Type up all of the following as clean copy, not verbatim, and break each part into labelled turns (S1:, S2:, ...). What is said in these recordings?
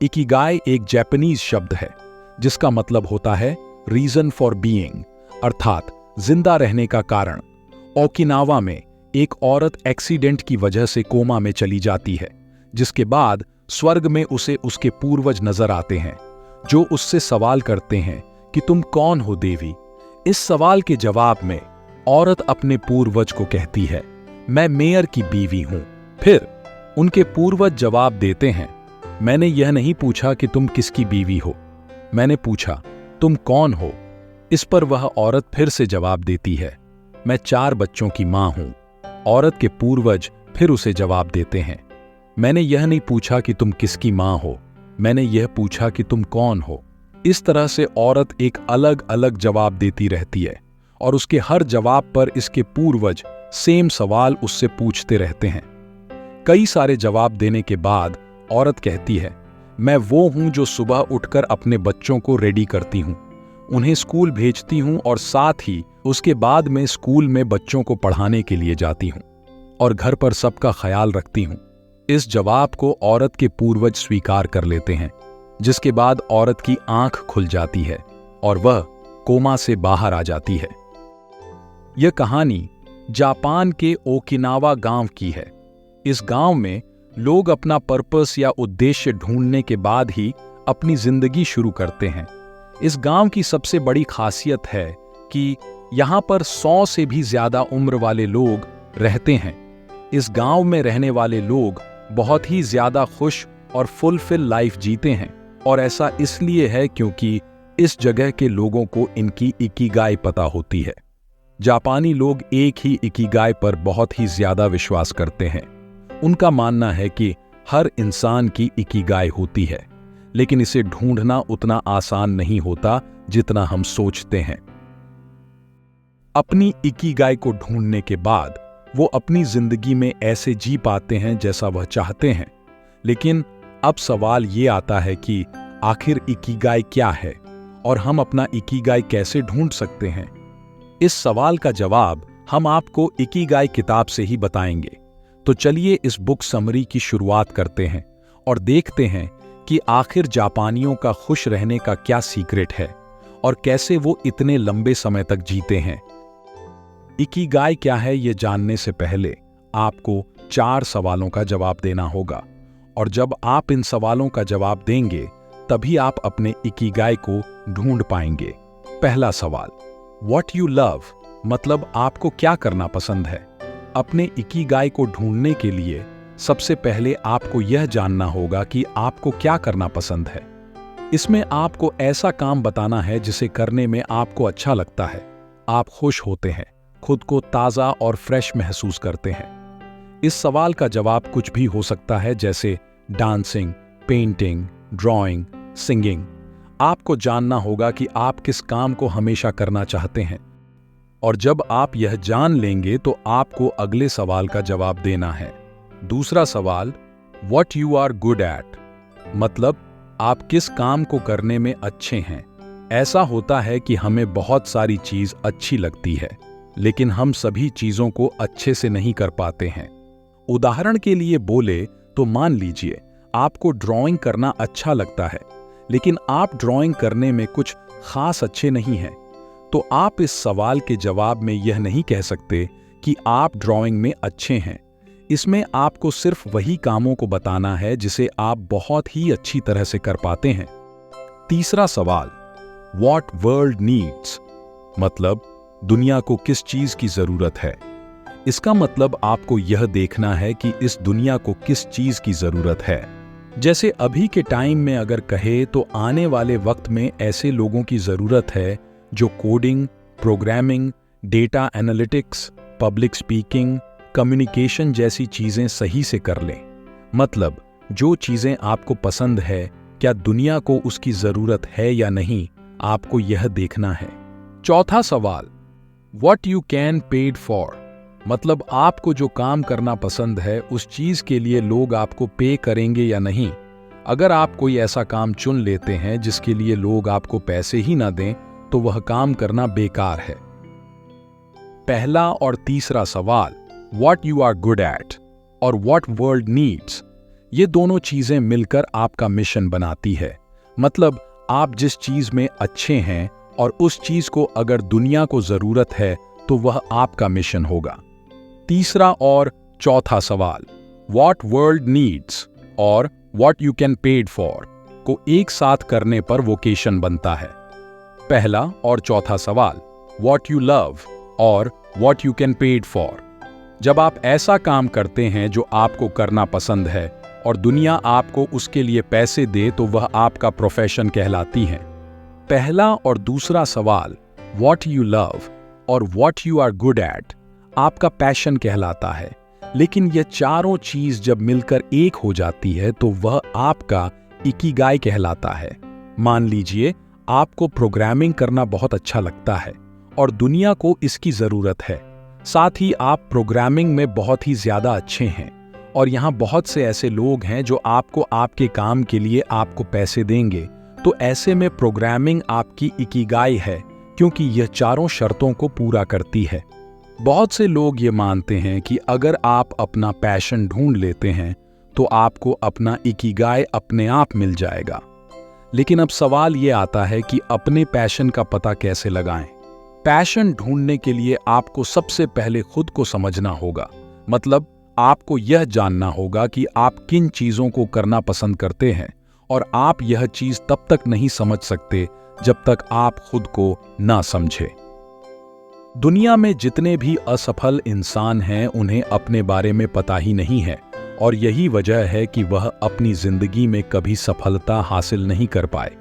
S1: Ikigai एक Japanese शब्द है जिसका मतलब होता है रीजन फॉर बीइंग, अर्थात जिंदा रहने का कारण। ओकिनावा में एक औरत एक्सीडेंट की वजह से कोमा में चली जाती है, जिसके बाद स्वर्ग में उसे उसके पूर्वज नजर आते हैं जो उससे सवाल करते हैं कि तुम कौन हो देवी। इस सवाल के जवाब में औरत अपने पूर्वज को कहती है, मैं मेयर की बीवी हूं। फिर उनके पूर्वज जवाब देते हैं, मैंने यह नहीं पूछा कि तुम किसकी बीवी हो, मैंने पूछा तुम कौन हो। इस पर वह औरत फिर से जवाब देती है, मैं 4 बच्चों की मां हूं। औरत के पूर्वज फिर उसे जवाब देते हैं, मैंने यह नहीं पूछा कि तुम किसकी मां हो, मैंने यह पूछा कि तुम कौन हो। इस तरह से औरत एक अलग अलग जवाब देती रहती है और उसके हर जवाब पर इसके पूर्वज सेम सवाल उससे पूछते रहते हैं। कई सारे जवाब देने के बाद औरत कहती है, मैं वो हूं जो सुबह उठकर अपने बच्चों को रेडी करती हूं, उन्हें स्कूल भेजती हूं और साथ ही उसके बाद में स्कूल में बच्चों को पढ़ाने के लिए जाती हूं और घर पर सबका ख्याल रखती हूं। इस जवाब को औरत के पूर्वज स्वीकार कर लेते हैं, जिसके बाद औरत की आंख खुल जाती है और वह कोमा से बाहर आ जाती है। यह कहानी जापान के ओकिनावा गांव की है। इस गांव में लोग अपना पर्पस या उद्देश्य ढूंढने के बाद ही अपनी जिंदगी शुरू करते हैं। इस गांव की सबसे बड़ी खासियत है कि यहां पर 100 से भी ज्यादा उम्र वाले लोग रहते हैं। इस गांव में रहने वाले लोग बहुत ही ज्यादा खुश और फुलफिल लाइफ जीते हैं, और ऐसा इसलिए है क्योंकि इस जगह के लोगों को इनकी इकिगाई पता होती है। जापानी लोग एक ही इकिगाई पर बहुत ही ज्यादा विश्वास करते हैं। उनका मानना है कि हर इंसान की इकिगाई होती है, लेकिन इसे ढूंढना उतना आसान नहीं होता जितना हम सोचते हैं। अपनी इकिगाई को ढूंढने के बाद वो अपनी जिंदगी में ऐसे जी पाते हैं जैसा वह चाहते हैं। लेकिन अब सवाल ये आता है कि आखिर इकिगाई क्या है और हम अपना इकिगाई कैसे ढूंढ सकते हैं? इस सवाल का जवाब हम आपको इकिगाई किताब से ही बताएंगे। तो चलिए इस बुक समरी की शुरुआत करते हैं और देखते हैं कि आखिर जापानियों का खुश रहने का क्या सीक्रेट है और कैसे वो इतने लंबे समय तक जीते हैं। इकिगाई क्या है ये जानने से पहले आपको 4 सवालों का जवाब देना होगा, और जब आप इन सवालों का जवाब देंगे तभी आप अपने इकिगाई को ढूंढ पाएंगे। पहला सवाल, व्हाट यू लव, मतलब आपको क्या करना पसंद है। अपने इकिगाई को ढूंढने के लिए सबसे पहले आपको यह जानना होगा कि आपको क्या करना पसंद है। इसमें आपको ऐसा काम बताना है जिसे करने में आपको अच्छा लगता है, आप खुश होते हैं, खुद को ताज़ा और फ्रेश महसूस करते हैं। इस सवाल का जवाब कुछ भी हो सकता है, जैसे डांसिंग, पेंटिंग, ड्राइंग, सिंगिंग। आपको जानना होगा कि आप किस काम को हमेशा करना चाहते हैं, और जब आप यह जान लेंगे तो आपको अगले सवाल का जवाब देना है। दूसरा सवाल, what you are good at, मतलब आप किस काम को करने में अच्छे हैं। ऐसा होता है कि हमें बहुत सारी चीज अच्छी लगती है, लेकिन हम सभी चीजों को अच्छे से नहीं कर पाते हैं। उदाहरण के लिए बोले तो मान लीजिए आपको ड्राइंग करना अच्छा लगता है, लेकिन आप ड्राइंग करने में कुछ खास अच्छे नहीं हैं, तो आप इस सवाल के जवाब में यह नहीं कह सकते कि आप ड्राइंग में अच्छे हैं। इसमें आपको सिर्फ वही कामों को बताना है जिसे आप बहुत ही अच्छी तरह से कर पाते हैं। तीसरा सवाल, व्हाट वर्ल्ड नीड्स, मतलब दुनिया को किस चीज की जरूरत है। इसका मतलब आपको यह देखना है कि इस दुनिया को किस चीज की जरूरत है। जैसे अभी के टाइम में अगर कहे तो आने वाले वक्त में ऐसे लोगों की जरूरत है जो coding, programming, data analytics, public speaking, communication जैसी चीजें सही से कर लें। मतलब जो चीजें आपको पसंद है, क्या दुनिया को उसकी जरूरत है या नहीं, आपको यह देखना है। चौथा सवाल, what you can paid for, मतलब आपको जो काम करना पसंद है उस चीज के लिए लोग आपको पे करेंगे या नहीं। अगर आप कोई ऐसा काम चुन लेते हैं जिसके लिए लोग आपको पैसे ही ना दें, तो वह काम करना बेकार है। पहला और तीसरा सवाल, what you are good at और व्हाट वर्ल्ड नीड्स, ये दोनों चीजें मिलकर आपका मिशन बनाती है। मतलब आप जिस चीज में अच्छे हैं और उस चीज को अगर दुनिया को जरूरत है तो वह आपका मिशन होगा। तीसरा और चौथा सवाल, व्हाट वर्ल्ड नीड्स और what you can paid for को एक साथ करने पर वोकेशन बनता है। पहला और चौथा सवाल, व्हाट यू लव और what you can paid for. जब आप ऐसा काम करते हैं जो आपको करना पसंद है और दुनिया आपको उसके लिए पैसे दे तो वह आपका प्रोफेशन कहलाती है। पहला और दूसरा सवाल, व्हाट यू लव और what you are good at, आपका पैशन कहलाता है। लेकिन यह चारों चीज जब मिलकर एक हो जाती है तो वह आपका इकिगाई कहलाता है। मान लीजिए आपको प्रोग्रामिंग करना बहुत अच्छा लगता है और दुनिया को इसकी जरूरत है। साथ ही आप प्रोग्रामिंग में बहुत ही ज्यादा अच्छे हैं और यहाँ बहुत से ऐसे लोग हैं जो आपको आपके काम के लिए आपको पैसे देंगे। तो ऐसे में प्रोग्रामिंग आपकी इकिगाई है क्योंकि यह चारों शर्तों को पूरा करती है। बहुत से लोग ये मानते हैं कि अगर आप अपना पैशन ढूंढ लेते हैं तो आपको अपना इकिगाई अपने आप मिल जाएगा। लेकिन अब सवाल ये आता है कि अपने पैशन का पता कैसे लगाएं? पैशन ढूंढने के लिए आपको सबसे पहले खुद को समझना होगा। मतलब आपको यह जानना होगा कि आप किन चीजों को करना पसंद करते हैं और आप यह चीज तब तक नहीं समझ सकते जब तक आप खुद को ना समझें। दुनिया में जितने भी असफल इंसान हैं उन्हें अपने बारे में पता ही नहीं है और यही वजह है कि वह अपनी जिंदगी में कभी सफलता हासिल नहीं कर पाए।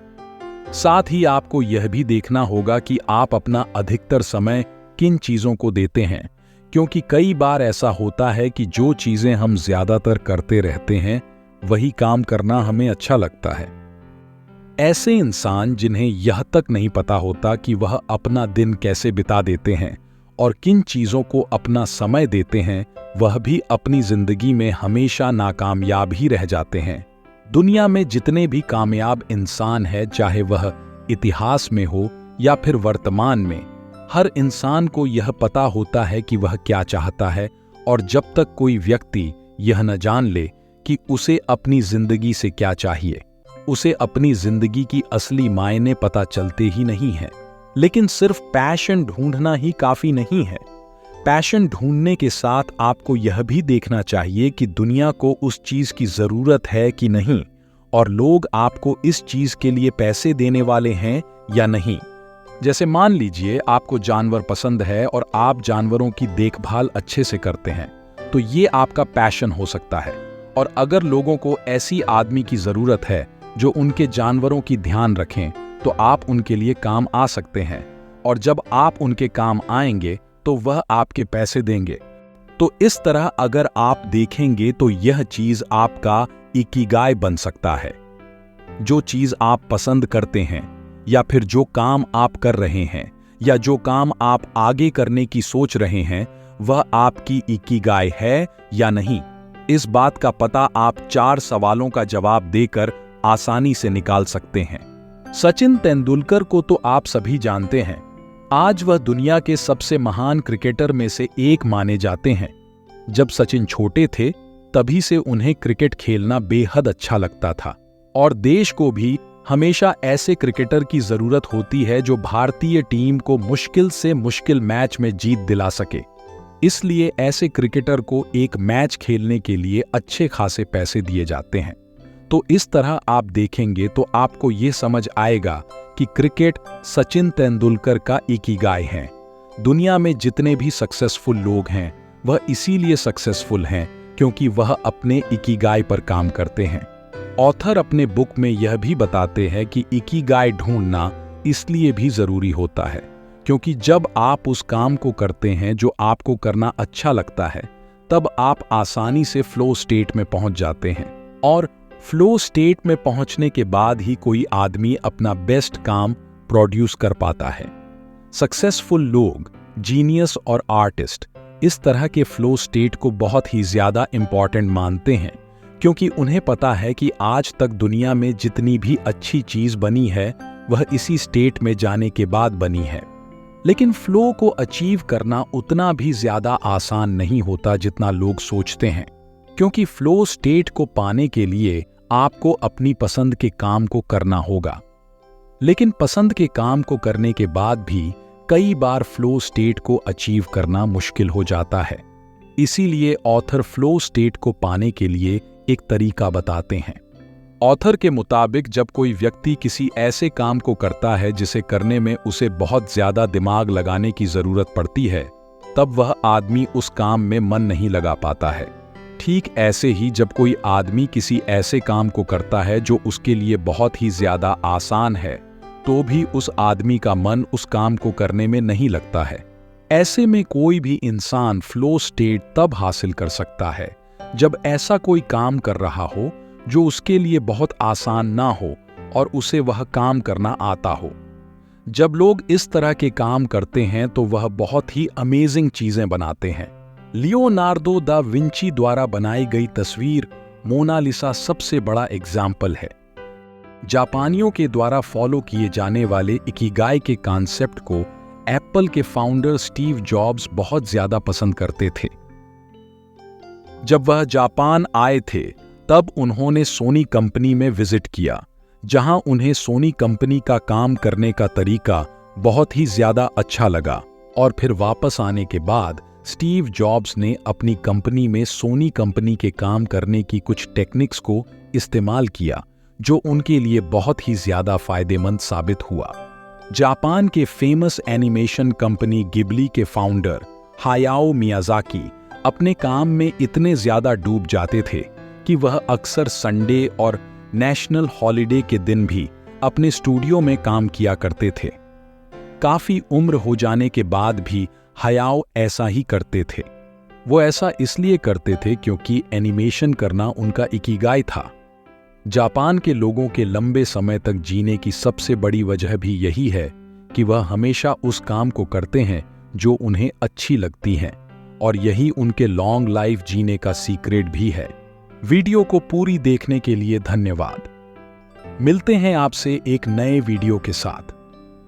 S1: साथ ही आपको यह भी देखना होगा कि आप अपना अधिकतर समय किन चीजों को देते हैं, क्योंकि कई बार ऐसा होता है कि जो चीजें हम ज्यादातर करते रहते हैं वही काम करना हमें अच्छा लगता है। ऐसे इंसान जिन्हें यह तक नहीं पता होता कि वह अपना दिन कैसे बिता देते हैं और किन चीजों को अपना समय देते हैं, वह भी अपनी जिंदगी में हमेशा नाकामयाब ही रह जाते हैं। दुनिया में जितने भी कामयाब इंसान हैं, चाहे वह इतिहास में हो या फिर वर्तमान में, हर इंसान को यह पता होता है कि वह क्या चाहता है। और जब तक कोई व्यक्ति यह न जान ले कि उसे अपनी जिंदगी से क्या चाहिए, उसे अपनी जिंदगी की असली मायने पता चलते ही नहीं है। लेकिन सिर्फ पैशन ढूंढना ही काफी नहीं है। पैशन ढूंढने के साथ आपको यह भी देखना चाहिए कि दुनिया को उस चीज की जरूरत है कि नहीं और लोग आपको इस चीज के लिए पैसे देने वाले हैं या नहीं। जैसे मान लीजिए आपको जानवर पसंद है और आप जानवरों की देखभाल अच्छे से करते हैं, तो ये आपका पैशन हो सकता है। और अगर लोगों को ऐसी आदमी की जरूरत है जो उनके जानवरों की ध्यान रखें, तो आप उनके लिए काम आ सकते हैं और जब आप उनके काम आएंगे तो वह आपके पैसे देंगे। तो इस तरह अगर आप देखेंगे तो यह चीज आपका इकिगाई बन सकता है। जो चीज आप पसंद करते हैं या फिर जो काम आप कर रहे हैं या जो काम आप आगे करने की सोच रहे हैं, वह आपकी इकिगाई है या नहीं। इस बात का पता आप 4 सवालों का जवाब देकर आसानी से निकाल सकते हैं। सचिन तेंदुलकर को तो आप सभी जानते हैं। आज वह दुनिया के सबसे महान क्रिकेटर में से एक माने जाते हैं। जब सचिन छोटे थे तभी से उन्हें क्रिकेट खेलना बेहद अच्छा लगता था और देश को भी हमेशा ऐसे क्रिकेटर की जरूरत होती है जो भारतीय टीम को मुश्किल से मुश्किल मैच में जीत दिला सके। इसलिए ऐसे क्रिकेटर को एक मैच खेलने के लिए अच्छे खासे पैसे दिए जाते हैं। तो इस तरह आप देखेंगे तो आपको ये समझ आएगा कि क्रिकेट सचिन तेंदुलकर का इकिगाई है। दुनिया में जितने भी सक्सेसफुल लोग हैं वह इसीलिए सक्सेसफुल हैं क्योंकि वह अपने इकिगाई पर काम करते हैं। ऑथर अपने बुक में यह भी बताते हैं कि इकिगाई ढूंढना इसलिए भी जरूरी होता है क्योंकि जब आप उस काम को करते हैं जो आपको करना अच्छा लगता है, तब आप आसानी से फ्लो स्टेट में पहुंच जाते हैं और फ्लो स्टेट में पहुंचने के बाद ही कोई आदमी अपना बेस्ट काम प्रोड्यूस कर पाता है। सक्सेसफुल लोग, जीनियस और आर्टिस्ट इस तरह के फ्लो स्टेट को बहुत ही ज्यादा इंपॉर्टेंट मानते हैं क्योंकि उन्हें पता है कि आज तक दुनिया में जितनी भी अच्छी चीज बनी है वह इसी स्टेट में जाने के बाद बनी है। लेकिन फ्लो को अचीव करना उतना भी ज्यादा आसान नहीं होता जितना लोग सोचते हैं, क्योंकि फ्लो स्टेट को पाने के लिए आपको अपनी पसंद के काम को करना होगा। लेकिन पसंद के काम को करने के बाद भी कई बार फ्लो स्टेट को अचीव करना मुश्किल हो जाता है। इसीलिए ऑथर फ्लो स्टेट को पाने के लिए एक तरीका बताते हैं। ऑथर के मुताबिक जब कोई व्यक्ति किसी ऐसे काम को करता है जिसे करने में उसे बहुत ज्यादा दिमाग लगाने की जरूरत पड़ती है, तब वह आदमी उस काम में मन नहीं लगा पाता है। ठीक ऐसे ही जब कोई आदमी किसी ऐसे काम को करता है जो उसके लिए बहुत ही ज्यादा आसान है, तो भी उस आदमी का मन उस काम को करने में नहीं लगता है। ऐसे में कोई भी इंसान फ्लो स्टेट तब हासिल कर सकता है जब ऐसा कोई काम कर रहा हो जो उसके लिए बहुत आसान ना हो और उसे वह काम करना आता हो। जब लोग इस तरह के काम करते हैं तो वह बहुत ही अमेजिंग चीजें बनाते हैं। लियोनार्दो दा विंची द्वारा बनाई गई तस्वीर मोनालिसा सबसे बड़ा एग्जाम्पल है। जापानियों के द्वारा फॉलो किए जाने वाले इकिगाई के कॉन्सेप्ट को एप्पल के फाउंडर स्टीव जॉब्स बहुत ज्यादा पसंद करते थे। जब वह जापान आए थे तब उन्होंने सोनी कंपनी में विजिट किया, जहां उन्हें सोनी कंपनी का काम करने का तरीका बहुत ही ज्यादा अच्छा लगा। और फिर वापस आने के बाद स्टीव जॉब्स ने अपनी कंपनी में सोनी कंपनी के काम करने की कुछ टेक्निक्स को इस्तेमाल किया, जो उनके लिए बहुत ही ज्यादा फायदेमंद साबित हुआ। जापान के फेमस एनिमेशन कंपनी गिबली के फाउंडर हायाओ मियाजाकी अपने काम में इतने ज्यादा डूब जाते थे कि वह अक्सर संडे और नेशनल हॉलिडे के दिन भी अपने स्टूडियो में काम किया करते थे। काफी उम्र हो जाने के बाद भी हायाओ ऐसा ही करते थे। वो ऐसा इसलिए करते थे क्योंकि एनिमेशन करना उनका इकिगाई था। जापान के लोगों के लंबे समय तक जीने की सबसे बड़ी वजह भी यही है कि वह हमेशा उस काम को करते हैं जो उन्हें अच्छी लगती हैं, और यही उनके लॉन्ग लाइफ जीने का सीक्रेट भी है। वीडियो को पूरी देखने के लिए धन्यवाद। मिलते हैं आपसे एक नए वीडियो के साथ।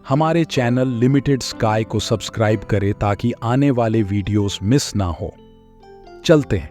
S1: हमारे चैनल लिमिटेड स्काई को सब्सक्राइब करें ताकि आने वाले वीडियोस मिस ना हो। चलते हैं।